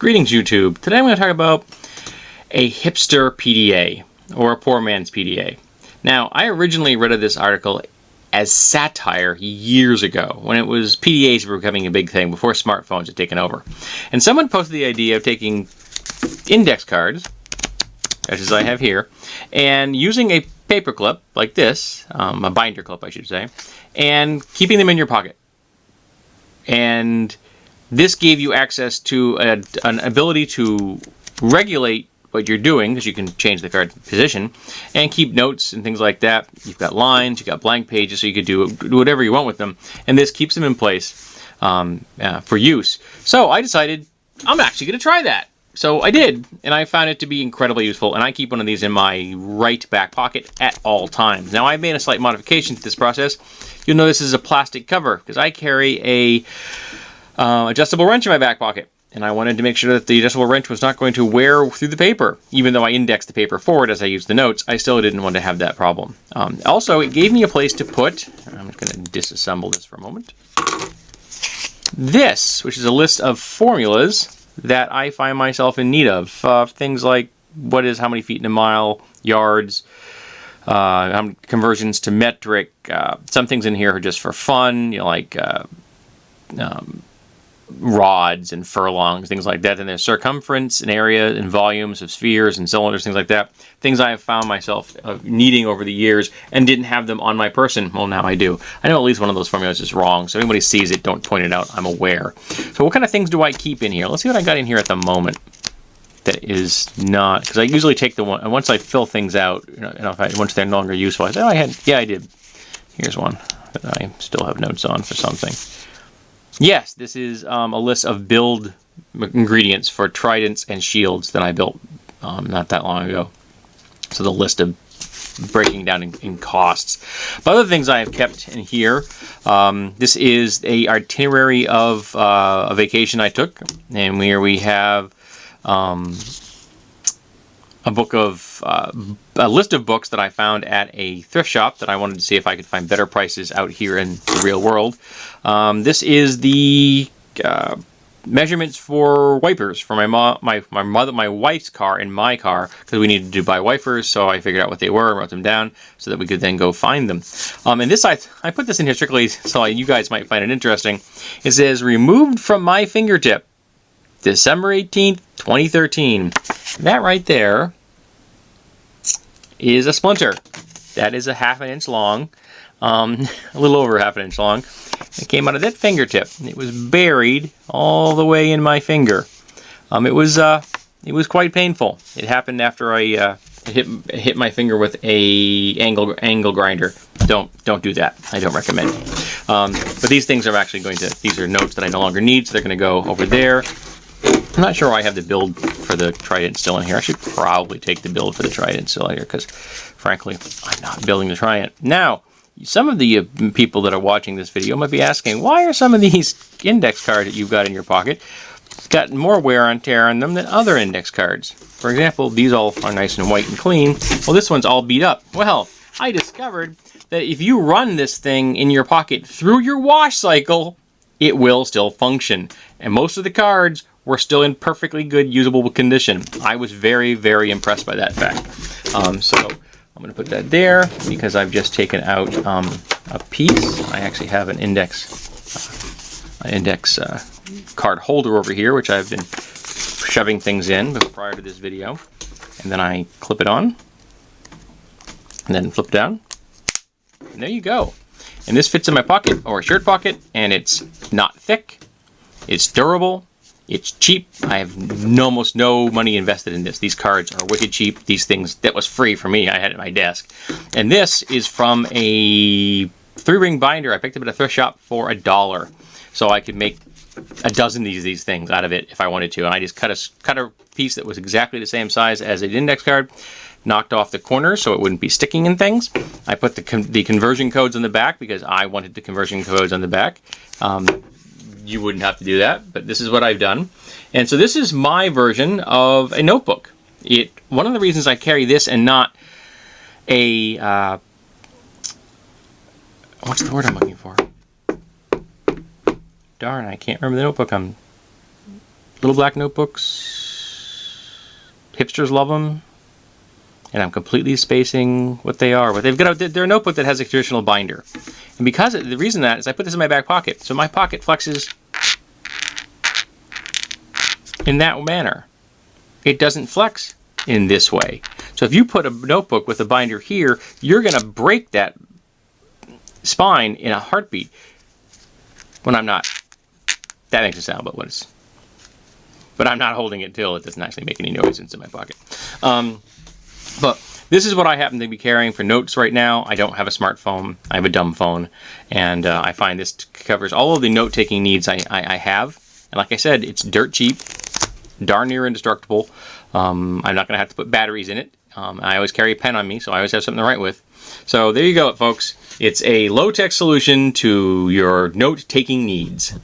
Greetings YouTube. Today I'm going to talk about a hipster PDA, or a poor man's PDA. Now, I originally read this article as satire years ago, when it was PDAs were becoming a big thing, before smartphones had taken over. And someone posted the idea of taking index cards, such as I have here, and using a paper clip like this, a binder clip I should say, and keeping them in your pocket. And this gave you access to an ability to regulate what you're doing, because you can change the card position and keep notes and things like that. You've got lines, you've got blank pages, so you could do whatever you want with them. And this keeps them in place for use. So I decided I'm actually going to try that. So I did, and I found it to be incredibly useful, and I keep one of these in my right back pocket at all times. Now, I've made a slight modification to this process. You'll notice this is a plastic cover, because I carry a adjustable wrench in my back pocket, and I wanted to make sure that the adjustable wrench was not going to wear through the paper. Even though I indexed the paper forward as I used the notes, I still didn't want to have that problem. Also, it gave me a place to put, I'm just going to disassemble this for a moment, this, which is a list of formulas that I find myself in need of. Things like how many feet in a mile, yards, conversions to metric. Some things in here are just for fun, like rods and furlongs, things like that. And there's circumference and area and volumes of spheres and cylinders, things like that. Things I have found myself needing over the years and didn't have them on my person. Well, now I do. I know at least one of those formulas is wrong, so if anybody sees it, don't point it out. I'm aware. So what kind of things do I keep in here? Let's see what I got in here at the moment that is not, because I usually take the one, and once I fill things out, once they're no longer useful, I say, oh, I did. Here's one that I still have notes on for something. Yes, this is a list of build ingredients for tridents and shields that I built not that long ago. So the list of breaking down in costs. But other things I have kept in here, this is a itinerary of a vacation I took, and here we have a list of books that I found at a thrift shop that I wanted to see if I could find better prices out here in the real world. This is the measurements for wipers for my wife's car and my car, because we needed to buy wipers, so I figured out what they were and wrote them down so that we could then go find them. And this, I put this in here strictly so you guys might find it interesting. It says, removed from my fingertip, December 18th, 2013. That right there is a splinter. That is a ½ inch long, a little over ½ inch long. It came out of that fingertip. It was buried all the way in my finger. It was quite painful. It happened after I hit my finger with a angle grinder. Don't do that. I don't recommend. But these things are actually these are notes that I no longer need, so they're going to go over there. I'm not sure why I have the build for the trident still in here. I should probably take the build for the trident still in here, because frankly, I'm not building the trident. Now, some of the people that are watching this video might be asking, why are some of these index cards that you've got in your pocket got more wear and tear on them than other index cards? For example, these all are nice and white and clean. Well, this one's all beat up. Well, I discovered that if you run this thing in your pocket through your wash cycle, it will still function. And most of the cards were still in perfectly good, usable condition. I was very, very impressed by that fact. So I'm going to put that there because I've just taken out a piece. I actually have an index card holder over here, which I've been shoving things in prior to this video. And then I clip it on, and then flip down, and there you go. And this fits in my pocket or shirt pocket, and it's not thick, it's durable, it's cheap. I have almost no money invested in this. These cards are wicked cheap. These things, that was free for me. I had it at my desk. And this is from a 3-ring binder I picked up at a thrift shop for $1. So I could make a dozen of these things out of it if I wanted to. And I just cut a piece that was exactly the same size as an index card, knocked off the corners so it wouldn't be sticking in things. I put the conversion codes on the back because I wanted the conversion codes on the back. You wouldn't have to do that, but this is what I've done. And so this is my version of a notebook. One of the reasons I carry this and not a what's the word I'm looking for? Darn, I can't remember the notebook I'm Little black notebooks. Hipsters love them. And I'm completely spacing what they are. But they're a notebook that has a traditional binder. And because the reason that is I put this in my back pocket. So my pocket flexes in that manner. It doesn't flex in this way. So if you put a notebook with a binder here, you're going to break that spine in a heartbeat. When I'm not. That makes a sound, but I'm not holding it till it doesn't actually make any noise into my pocket. But this is what I happen to be carrying for notes right now. I don't have a smartphone. I have a dumb phone. And I find this covers all of the note-taking needs I have. And like I said, it's dirt cheap, darn near indestructible. I'm not going to have to put batteries in it. I always carry a pen on me, so I always have something to write with. So there you go, folks. It's a low-tech solution to your note-taking needs.